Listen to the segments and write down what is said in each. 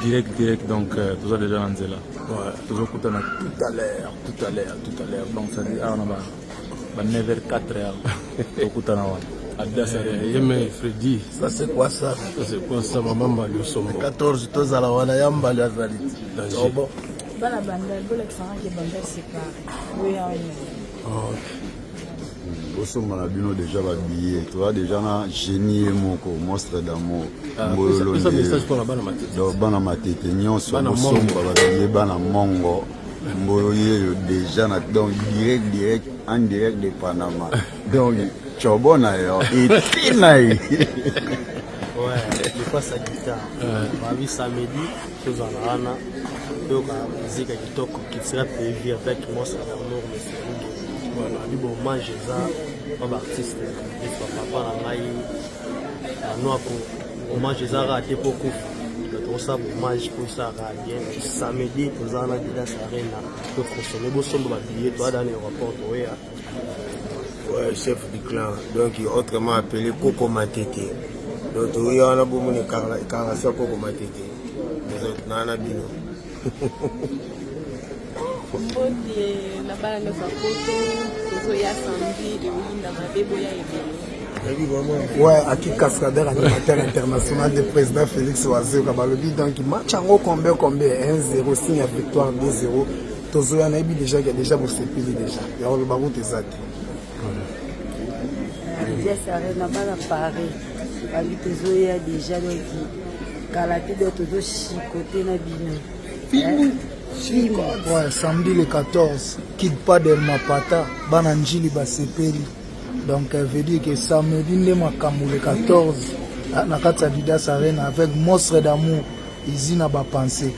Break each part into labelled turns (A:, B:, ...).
A: Direct, donc tout ça déjà dans Zela. Ouais, toujours tout à l'heure. Donc ça dit, on a 9h04. Tout à l'heure.
B: Yeme Freddy,
C: ça c'est quoi ça?
B: C'est quoi ça, maman Balio Sombo
C: 14 tous à la wana yamba la zalit.
B: Bon.
D: Bala banda, bola fanga ke banda séparé. Oui,
E: Bosso Malabino déjà habillé, tu vois déjà un génie moko monstre d'amour.
B: Ça message pour la bana matete.
E: Donc bana matete nyonso bosso bababie bana mongo. Mboye déjà na donc direct en direct de Panama. Donc Chobona yo itinai.
F: Ouais, je passe à guitare. Mavi samedi, tous en rana. Donc la musique à kitoko qui sera prévue avec Monstre d'amour, mais c'est voilà, du bon mange ça, comme artiste, papa la maille, la noix pour mange ça raté beaucoup. Le ça hommage pour ça bien. Samedi, tous en Adidas Arena, pour consommer beau son de billets, toi dans les rapports, ouais.
C: Ouais, chef du clan, donc autrement appelé Coco Matete. Donc il y a un bon monde qui Coco Matete. Les autres, Nana Bino.
D: la bala de Fakoto, Kozo ya Samedi, et Winda Mabebo ya Ebele.
C: Ouais, à qui cascadeur animateur international du président Félix Oazé Kabalobi, donc match en haut combien 1-0, signe à victoire 2-0. Tozo ya Naibi déjà pour se payer déjà. Il y a le barou des athées.
D: Yes, Arena bala Paris. Avec Tozo ya déjà donc Kalaté de Tozo chicoté na bino.
C: Ouais, samedi le 14, Kid Padel Mapata, Bananjili Basepeli. Donc, elle veut dire que samedi le 14, na kati Adidas Arena avec Monstre d'amour, ils n'ont pas pensé.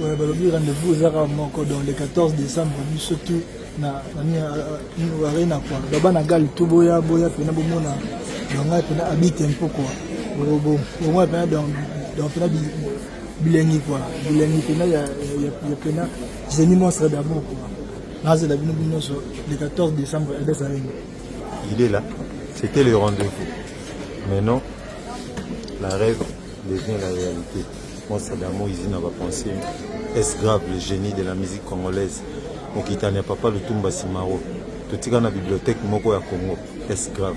C: Ouais, le rendez-vous donc le 14 décembre, surtout na Arena quoi. D'abord na gal tout boya pena bomona, donc pena habite un peu quoi. Bon, moi pena donc pena bilingue quoi. Bilingue pena il y a pena génie Monstre d'amour quoi. Là c'est la bino le 14 décembre à Adidas Arena.
G: Il est là, c'était le rendez-vous. Maintenant, la rêve devient la réalité. Monstre d'amour, ils n'ont pas pensé. Est-ce grave, le génie de la musique congolaise? Donc, il n'y a pas le Tumba Simaro. Tout est dans la bibliothèque Moko ya Congo. Est-ce grave?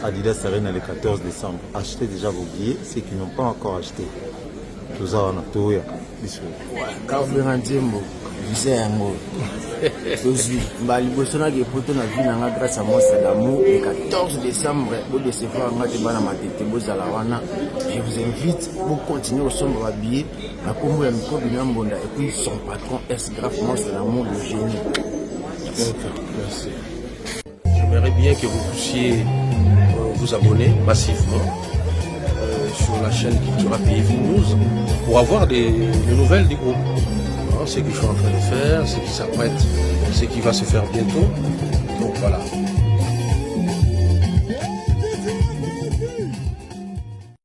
G: Adidas Arena le 14 décembre. Achetez déjà vos billets, ceux qui n'ont pas encore acheté. Tout ça, on a tout. Ouais,
C: Carburant Jimbo, Zengo. Balibosona qui est pour ton avis grâce à Monstre d'amour le 14 décembre. Vous devez se faire un match à Matete Bozalawana. Je vous invite pour continuer au sombre habillé. La Congo et Miko Binambonda et puis son patron S Graf Monstre d'amour le génie.
B: Merci. J'aimerais bien que vous puissiez vous abonner massivement sur la chaîne Cultura PV News pour avoir des nouvelles du groupe. Ce que je suis en train de faire, ce qui s'apprête, ce qui va se faire bientôt. Donc voilà.